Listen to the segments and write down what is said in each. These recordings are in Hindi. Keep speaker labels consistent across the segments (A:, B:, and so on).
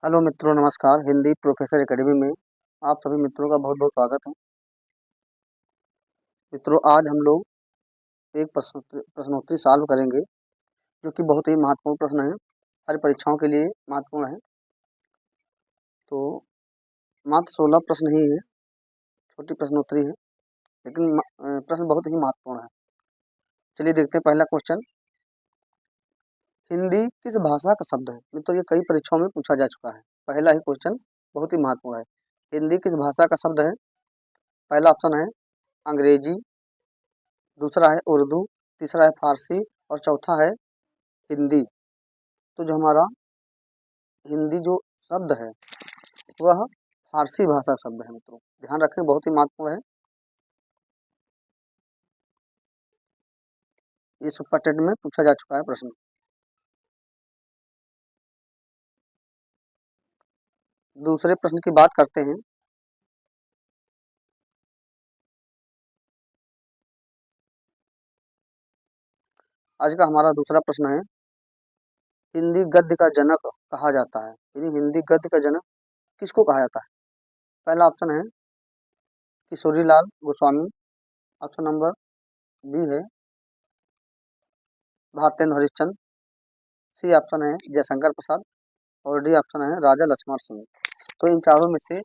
A: हेलो मित्रों, नमस्कार। हिंदी प्रोफेसर एकेडमी में आप सभी मित्रों का बहुत बहुत स्वागत है। मित्रों, आज हम लोग एक प्रश्नोत्तरी सॉल्व करेंगे, जो कि बहुत ही महत्वपूर्ण प्रश्न है, हर परीक्षाओं के लिए महत्वपूर्ण है। तो मात्र 16 प्रश्न ही है, छोटी प्रश्नोत्तरी है, लेकिन प्रश्न बहुत ही महत्वपूर्ण है। चलिए देखते हैं पहला क्वेश्चन। हिंदी किस भाषा का शब्द है? मित्रों, ये कई परीक्षाओं में पूछा जा चुका है। पहला ही क्वेश्चन बहुत ही महत्वपूर्ण है। हिंदी किस भाषा का शब्द है? पहला ऑप्शन है अंग्रेजी, दूसरा है उर्दू, तीसरा है फारसी और चौथा है हिंदी। तो जो हमारा हिंदी जो शब्द है वह फारसी भाषा शब्द है। मित्रों, ध्यान रखें, बहुत ही महत्वपूर्ण है। ये सुपर टेट में पूछा जा चुका है प्रश्न। दूसरे प्रश्न की बात करते हैं। आज का हमारा दूसरा प्रश्न है, हिंदी गद्य का जनक कहा जाता है। यानी हिंदी गद्य का जनक किसको कहा जाता है? पहला ऑप्शन है Kishori Lal Goswami, option number B है भारतेंदु हरिश्चंद्र, सी ऑप्शन है जयशंकर प्रसाद और डी ऑप्शन है राजा लक्ष्मण सिंह। तो इन चारों में से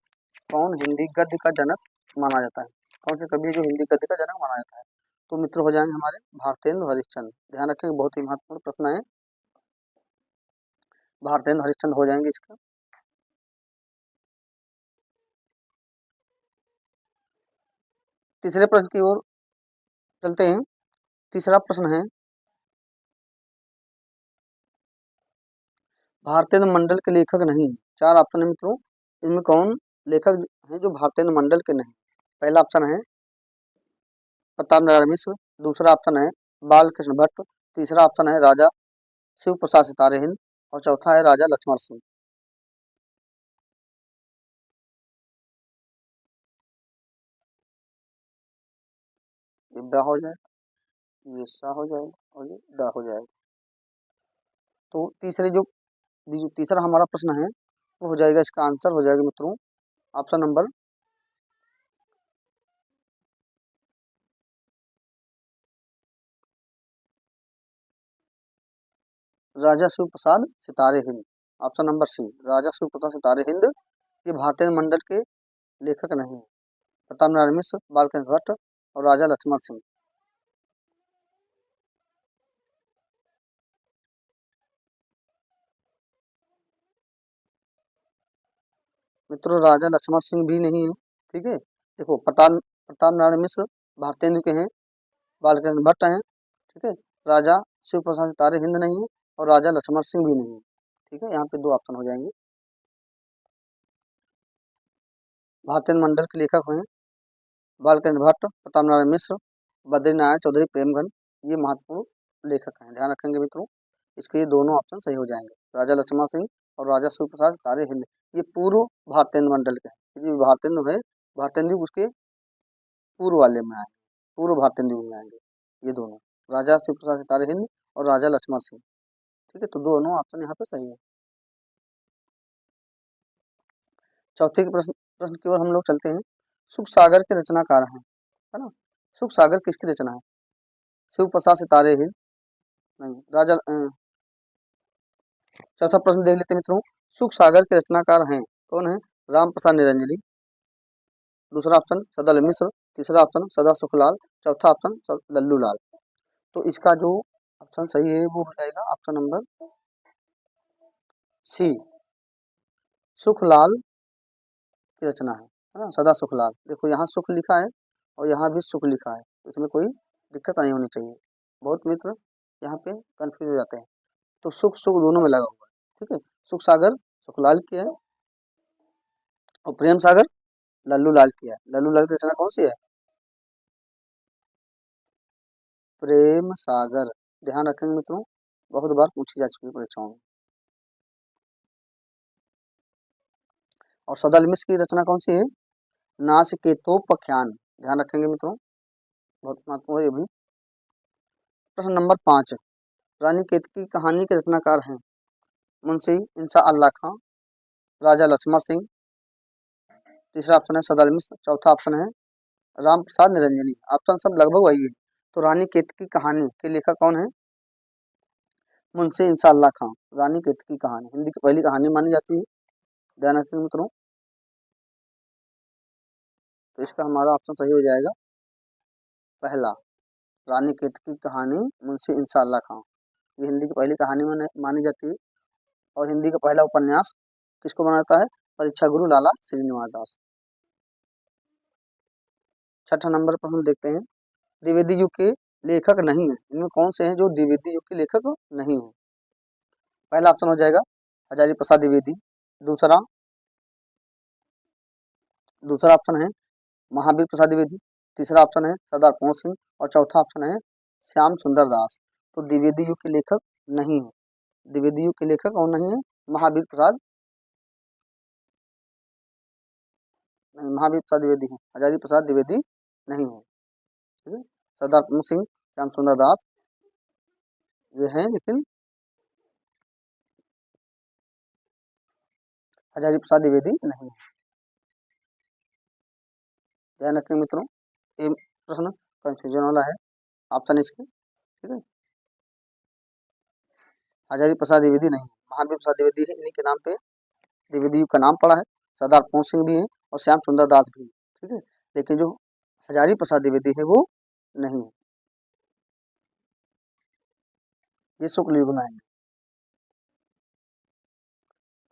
A: कौन हिंदी गद्य का जनक माना जाता है? कौन से कवि जो हिंदी गद्य का जनक माना जाता है? तो मित्र हो जाएंगे हमारे भारतेंदु हरिश्चंद्र। ध्यान रखें, बहुत ही महत्वपूर्ण प्रश्न है। भारतेंदु हरिश्चंद्र हो जाएंगे इसका। तीसरे प्रश्न की ओर चलते हैं। तीसरा प्रश्न है, भारतेंदु मंडल के लेखक नहीं। चार ऑप्शन है मित्रों, इनमें कौन लेखक है जो भारतेंदु मंडल के नहीं? पहला ऑप्शन है प्रताप नारायण मिश्र, दूसरा ऑप्शन है बाल कृष्ण भट्ट, तीसरा ऑप्शन है राजा शिव प्रसाद सितारे हिंद और चौथा है राजा लक्ष्मण सिंह। ये ड हो जाए, ये सा हो जाएगा और ये ड हो जाएगा। तो जो तीसरा हमारा प्रश्न है वो हो जाएगा, इसका आंसर हो जाएगा मित्रों ऑप्शन नंबर राजा शिव प्रसाद सितारे हिंद। ऑप्शन नंबर सी राजा शिव प्रसाद सितारे हिंद ये भारतीय मंडल के लेखक नहीं है। प्रताप नारायण मिश्र, बालकृष्ण भट्ट और राजा लक्ष्मण सिंह। मित्रों, राजा लक्ष्मण सिंह भी नहीं है। ठीक है, देखो, प्रताप नारायण मिश्र भारतेंदु के हैं, बालकृष्ण भट्ट हैं। ठीक है, राजा शिव प्रसाद सितारे हिंद नहीं है और राजा लक्ष्मण सिंह भी नहीं है। ठीक है, यहाँ पे दो ऑप्शन हो जाएंगे। भारतेंदु मंडल के लेखक हैं बालकृष्ण भट्ट, प्रताप नारायण मिश्र, बद्रीनारायण चौधरी प्रेमगन। ये महत्वपूर्ण लेखक हैं, ध्यान रखेंगे मित्रों। इसके ये दोनों ऑप्शन सही हो जाएंगे, राजा लक्ष्मण सिंह और राजा शिव प्रसाद तारे हिंद। ये पूर्व भारतेंदु मंडल के हैं। ये भारतेंदु है, भारतेंदु उसके पूर्व वाले में आएंगे, पूर्व भारतेंदु में आएंगे ये दोनों, राजा शिव प्रसाद सितारे हिंद और राजा लक्ष्मण सिंह। ठीक है, तो दोनों ऑप्शन यहाँ पे सही है। चौथे के प्रश्न प्रश्न की ओर हम लोग चलते हैं। सुख सागर के रचनाकार हैं, है ना? सुख सागर किसकी रचना है? शिव प्रसाद सितारे हिंद नहीं, चौथा प्रश्न देख लेते हैं मित्रों। सुख सागर के रचनाकार हैं, कौन है? राम प्रसाद निरंजनी, दूसरा ऑप्शन सदल मिश्र, तीसरा ऑप्शन सदा सुखलाल, चौथा ऑप्शन लल्लू लाल। तो इसका जो ऑप्शन सही है वो हो जाएगा ऑप्शन नंबर सी, सुखलाल की रचना है ना, सदा सुखलाल। देखो, यहाँ सुख लिखा है और यहाँ भी सुख लिखा है, तो इसमें कोई दिक्कत नहीं होनी चाहिए। बहुत मित्र यहाँ पे कंफ्यूज हो जाते हैं। तो सुख सुख दोनों में लगा हुआ है। ठीक है, सुख सागर सुखलाल की है और प्रेम सागर लल्लू लाल की है। लल्लू लाल की रचना कौन सी है? प्रेम सागर। ध्यान रखेंगे मित्रों, बहुत बार पूछी जा चुकी है परीक्षाओं में। और सदल मिश्र की रचना कौन सी है? नासिकेतोपख्यान। ध्यान रखेंगे मित्रों, बहुत महत्वपूर्ण है ये भी। प्रश्न नंबर 5, रानी केतकी कहानी के रचनाकार हैं? मुंशी इंसा अल्लाह खां, राजा लक्ष्मण सिंह, तीसरा ऑप्शन है सदल मिश्र, चौथा ऑप्शन है राम प्रसाद निरंजनी। ऑप्शन सब लगभग वही है। तो रानी केतकी कहानी के लेखक कौन है? मुंशी इंशाअल्लाह खां। रानी केतकी कहानी हिंदी की पहली कहानी मानी जाती है, ध्यान रखिए मित्रों। तो इसका हमारा ऑप्शन सही हो जाएगा पहला, रानी केतकी कहानी मुंशी इंशाअल्लाह खां। ये हिंदी की पहली कहानी मानी जाती है और हिंदी का पहला उपन्यास किसको बनाता है? परीक्षा गुरु लाला श्रीनिवास दास। छठा नंबर पर हम देखते हैं द्विवेदी युग के लेखक नहीं है। इनमें कौन से हैं जो द्विवेदी युग के लेखक नहीं है? पहला ऑप्शन हो जाएगा हजारी प्रसाद द्विवेदी, दूसरा दूसरा ऑप्शन है महावीर प्रसाद द्विवेदी, तीसरा ऑप्शन है सरदार पूर्ण सिंह और चौथा ऑप्शन है श्याम सुंदर दास। तो द्विवेदी युग के लेखक नहीं है। द्विवेदी युग के लेखक और नहीं है महावीर प्रसाद, नहीं महावीर प्रसाद द्विवेदी है, हजारी प्रसाद द्विवेदी नहीं है। ठीक है, सरदार पूर्ण सिंह, श्याम सुंदर दास ये हैं, लेकिन हजारी प्रसाद द्विवेदी नहीं है। ध्यान रखें मित्रों, ये प्रश्न कंफ्यूजन वाला है, ऑप्शन इसके। ठीक है, हजारी प्रसाद द्विवेदी नहीं है, महावीर प्रसाद द्विवेदी है। इन्हीं के नाम पे द्विवेदी युग का नाम पड़ा है। सरदार पूर्ण सिंह भी है और श्याम सुंदर दास भी है। ठीक है, लेकिन जो हजारी प्रसाद द्विवेदी है वो नहीं है। ये शुक्ल युग में आएंगे।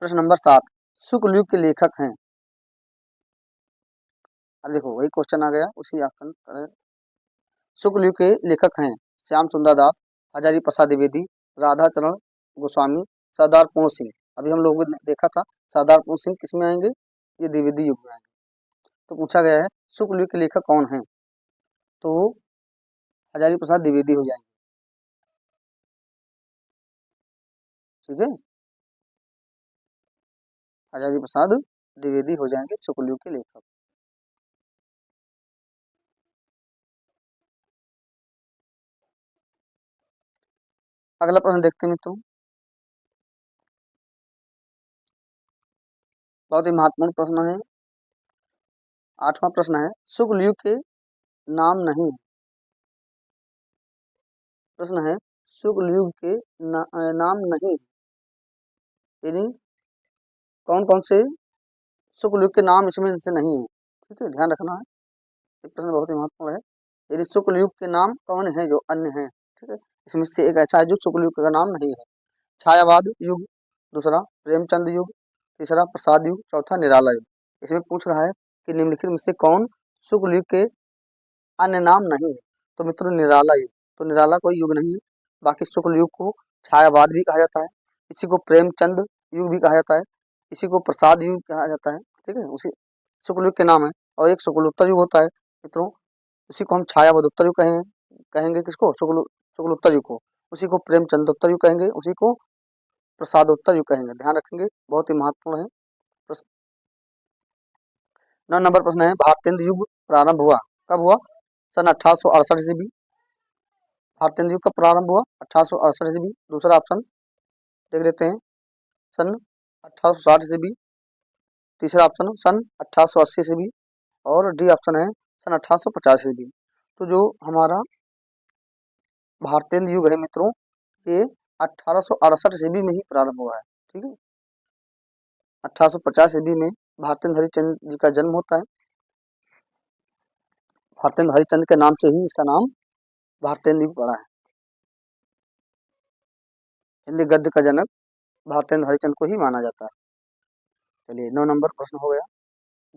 A: प्रश्न नंबर 7, शुक्ल युग के लेखक हैं। अब देखो वही क्वेश्चन आ गया, उसी ऑप्शन पर। शुक्ल युग के लेखक हैं श्याम सुंदर दास, हजारी प्रसाद द्विवेदी, राधा चरण गोस्वामी, सरदार पूर्ण सिंह। अभी हम लोगों ने देखा था सरदार पूर्ण सिंह किस में आएंगे? ये द्विवेदी युग में आएंगे। तो पूछा गया है शुक्ल युग के लेखक कौन हैं? तो वो हजारी प्रसाद द्विवेदी हो जाएंगे। ठीक है, हजारी प्रसाद द्विवेदी हो जाएंगे शुक्ल युग के लेखक। अगला प्रश्न देखते हैं मित्रों, बहुत ही महत्वपूर्ण प्रश्न है। 8वां प्रश्न है शुक्ल युग के नाम नहीं। प्रश्न है शुक्ल युग के नाम नहीं, यानी कौन कौन से शुक्ल युग के नाम इसमें से नहीं है। ठीक है, ध्यान रखना है, ये प्रश्न बहुत ही महत्वपूर्ण है। यदि शुक्ल युग के नाम कौन है जो अन्य है? ठीक है, इसमें से एक ऐसा है जो शुक्ल युग का नाम नहीं है। छायावाद युग, दूसरा प्रेमचंद युग, तीसरा प्रसाद युग, चौथा निराला युग। इसमें पूछ रहा है कि निम्नलिखित में से कौन शुक्ल युग के अन्य नाम नहीं है? तो मित्रों निराला युग, तो निराला कोई युग नहीं है। बाकी शुक्ल युग को छायावाद भी कहा जाता है, इसी को प्रेमचंद युग भी कहा जाता है, इसी को प्रसाद युग कहा जाता है। ठीक है, उसी शुक्ल युग के नाम है। और एक शुक्लोत्तर युग होता है मित्रों, उसी को हम छायावादोत्तर युग कहेंगे। कहेंगे किसको? शुक्लोत्तर युग को। उसी को प्रेमचंदोत्तर युग कहेंगे, उसी को प्रसादोत्तर युग कहेंगे। ध्यान रखेंगे, बहुत ही महत्वपूर्ण है। 9 नंबर प्रश्न है भारतेंद्र युग प्रारंभ हुआ कब हुआ? सन 1868 ईस्वी। भारतेंद्र युग का प्रारंभ हुआ 1868 ईस्वी। दूसरा ऑप्शन देख लेते हैं, सन 1860 ईस्वी। तीसरा ऑप्शन सन 1880 ईस्वी और डी ऑप्शन है सन 1850 ईस्वी। तो जो हमारा भारतेंद्र युग है मित्रों, ये 1868 ईस्वी में ही प्रारंभ हुआ है। ठीक है, 1850 ईस्वी में भारतेंद्र हरिश्चंद्र जी का जन्म होता है। भारतेंद्र हरिश्चंद्र के नाम से ही इसका नाम भारतेंद्र युग पड़ा है। हिंदी गद्य का जनक भारतेंद्र हरिश्चंद्र को ही माना जाता है। चलिए 9 नंबर प्रश्न हो गया।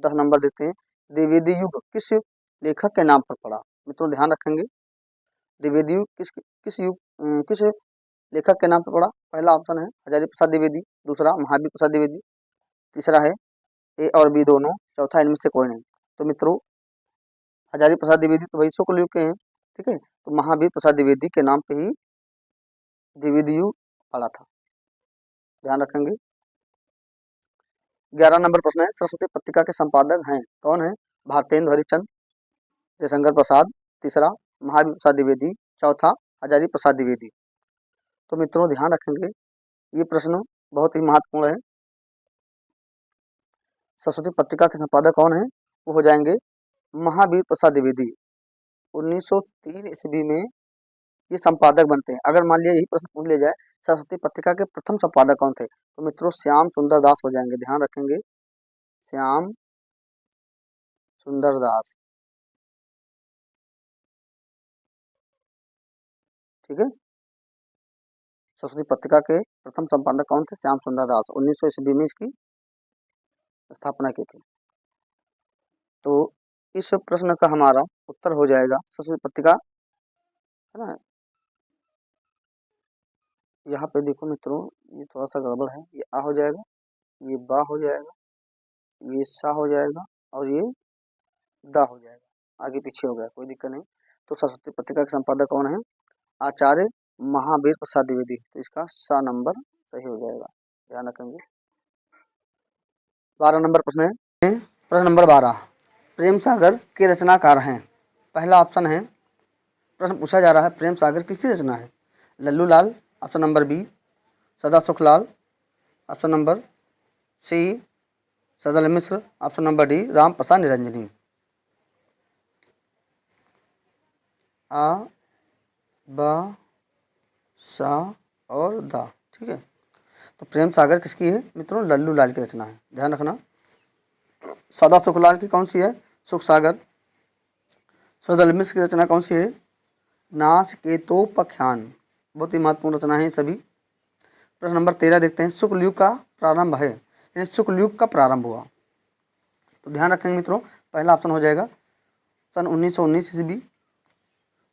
A: 10 नंबर देखते हैं, द्विवेदी युग किस लेखक के नाम पर पड़ा? मित्रों ध्यान रखेंगे, द्विवेदी युग किस लेखक के नाम पर पड़ा? पहला ऑप्शन है हजारी प्रसाद द्विवेदी, दूसरा महावीर प्रसाद द्विवेदी, तीसरा है ए और बी दोनों, चौथा इनमें से कोई नहीं। तो मित्रों हजारी प्रसाद द्विवेदी तो वही शुक्ल युग के हैं। ठीक है, तो महावीर प्रसाद द्विवेदी के नाम पे ही द्विवेदी युग पड़ा था। ध्यान रखेंगे। 11 नंबर प्रश्न है सरस्वती पत्रिका के संपादक हैं कौन है? भारतेंद्र हरिश्चंद्र, जयशंकर प्रसाद, तीसरा महावीर प्रसाद द्विवेदी, चौथा हजारी प्रसाद द्विवेदी। तो मित्रों ध्यान रखेंगे, ये प्रश्न बहुत ही महत्वपूर्ण है। सरस्वती पत्रिका के संपादक कौन है? वो हो जाएंगे महावीर प्रसाद द्विवेदी। 1903 ईस्वी में ये संपादक बनते हैं। अगर मान लिया यही प्रश्न पूछ लिया जाए, सरस्वती पत्रिका के प्रथम संपादक कौन थे, तो मित्रों श्याम सुंदर दास हो जाएंगे। ध्यान रखेंगे, श्याम सुंदर दास। ठीक है, सरस्वती पत्रिका के प्रथम संपादक कौन थे? श्याम सुंदर दास। 1900 ईस्वी में इसकी स्थापना की थी। तो इस प्रश्न का हमारा उत्तर हो जाएगा सरस्वती पत्रिका, है ना। यहाँ पे देखो मित्रों, ये थोड़ा सा गड़बड़ है, ये आ हो जाएगा, ये बा हो जाएगा, ये सा हो जाएगा और ये दा हो जाएगा, आगे पीछे हो गया, कोई दिक्कत नहीं। तो सरस्वती पत्रिका के संपादक कौन है? आचार्य महावीर प्रसाद द्विवेदी। तो इसका सा नंबर सही हो जाएगा, ध्यान रखेंगे। 12 नंबर प्रश्न है, प्रश्न नंबर 12, प्रेम सागर के रचनाकार हैं। पहला ऑप्शन है, प्रश्न पूछा जा रहा है प्रेम सागर किसकी रचना है? लल्लू लाल, ऑप्शन नंबर बी सदा सुखलाल, ऑप्शन नंबर सी सदल मिश्र, option number D Ram Prasad Niranjani. आ बा सा और दा। ठीक है, तो प्रेम सागर किसकी है मित्रों? लल्लू लाल की रचना है, ध्यान रखना। सदा सुखलाल की कौन सी है? सुख सागर। सदल मिश्र की रचना कौन सी है? नास केतोपख्यान। बहुत ही महत्वपूर्ण रचना है सभी। प्रश्न नंबर 13 देखते हैं, शुक्ल युग का प्रारंभ है, यानी शुक्ल युग का प्रारंभ हुआ। तो ध्यान रखेंगे मित्रों, पहला ऑप्शन हो जाएगा सन 1919 ईस्वी,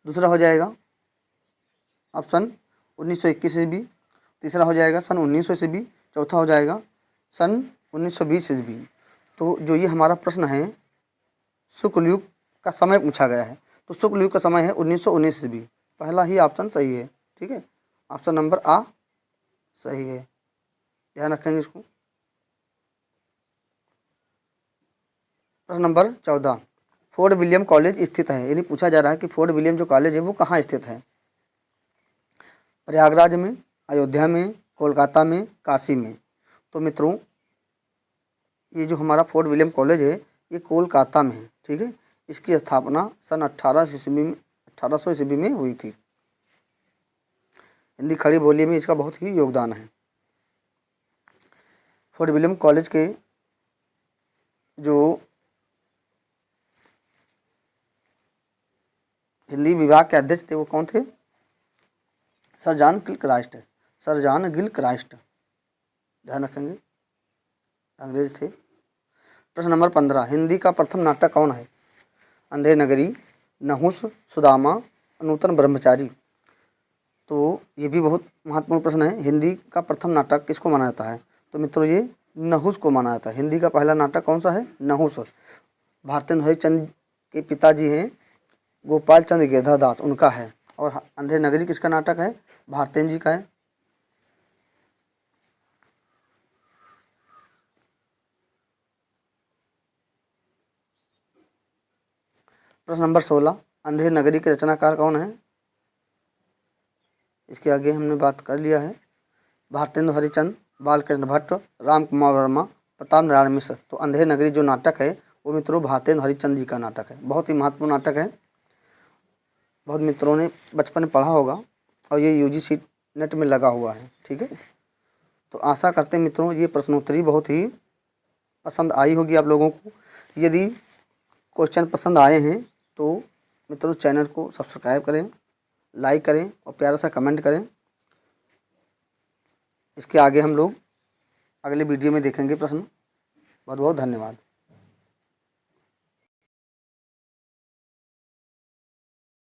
A: दूसरा हो जाएगा ऑप्शन 1921 ईस्वी, तीसरा हो जाएगा सन 1900 ईस्वी, चौथा हो जाएगा सन 1920 ईस्वी। तो जो ये हमारा प्रश्न है शुक्ल युग का समय पूछा गया है, तो शुक्ल युग का समय है 1919 ईस्वी। पहला ही ऑप्शन सही है। ठीक है, ऑप्शन नंबर आ सही है, ध्यान रखेंगे इसको। प्रश्न नंबर 14, फोर्ट विलियम कॉलेज स्थित है, यानी पूछा जा रहा है कि फोर्ट विलियम जो कॉलेज है वो कहाँ स्थित है? प्रयागराज में, अयोध्या में, कोलकाता में, काशी में। तो मित्रों ये जो हमारा फोर्ट विलियम कॉलेज है ये कोलकाता में है। ठीक है, इसकी स्थापना सन 1800 ईस्वी में हुई थी। हिंदी खड़ी बोली में इसका बहुत ही योगदान है। फोर्ट विलियम कॉलेज के जो हिंदी विभाग के अध्यक्ष थे वो कौन थे? Sir John Gilchrist, sir John Gilchrist, ध्यान रखेंगे, अंग्रेज थे। प्रश्न नंबर 15, हिंदी का प्रथम नाटक कौन है? अंधे नगरी, नहुस, सुदामा, नूतन ब्रह्मचारी। तो ये भी बहुत महत्वपूर्ण प्रश्न है, हिंदी का प्रथम नाटक किसको माना जाता है? तो मित्रों ये नहुस को माना जाता है। हिंदी का पहला नाटक कौन सा है? नहुस। भारतेंदु हरिश्चंद्र के पिताजी हैं गोपाल चंद्र गिरधर दास, उनका है। और अंधे नगरी किसका नाटक है? भारतेंदु जी का है। प्रश्न नंबर 16, अंधे नगरी के रचनाकार कौन है? इसके आगे हमने बात कर लिया है, भारतेंदु हरिश्चंद्र, बालकृष्ण भट्ट, राम कुमार वर्मा, प्रताप नारायण मिश्र। तो अंधे नगरी जो नाटक है वो मित्रों भारतेंदु हरिश्चंद्र जी का नाटक है, बहुत ही महत्वपूर्ण नाटक है। बहुत मित्रों ने बचपन में पढ़ा होगा और ये यूजीसी नेट में लगा हुआ है। ठीक है, तो आशा करते हैं मित्रों ये प्रश्नोत्तरी बहुत ही पसंद आई होगी आप लोगों को। यदि क्वेश्चन पसंद आए हैं तो मित्रों चैनल को सब्सक्राइब करें, लाइक करें और प्यारा सा कमेंट करें। इसके आगे हम लोग अगले वीडियो में देखेंगे प्रश्न। बहुत बहुत धन्यवाद।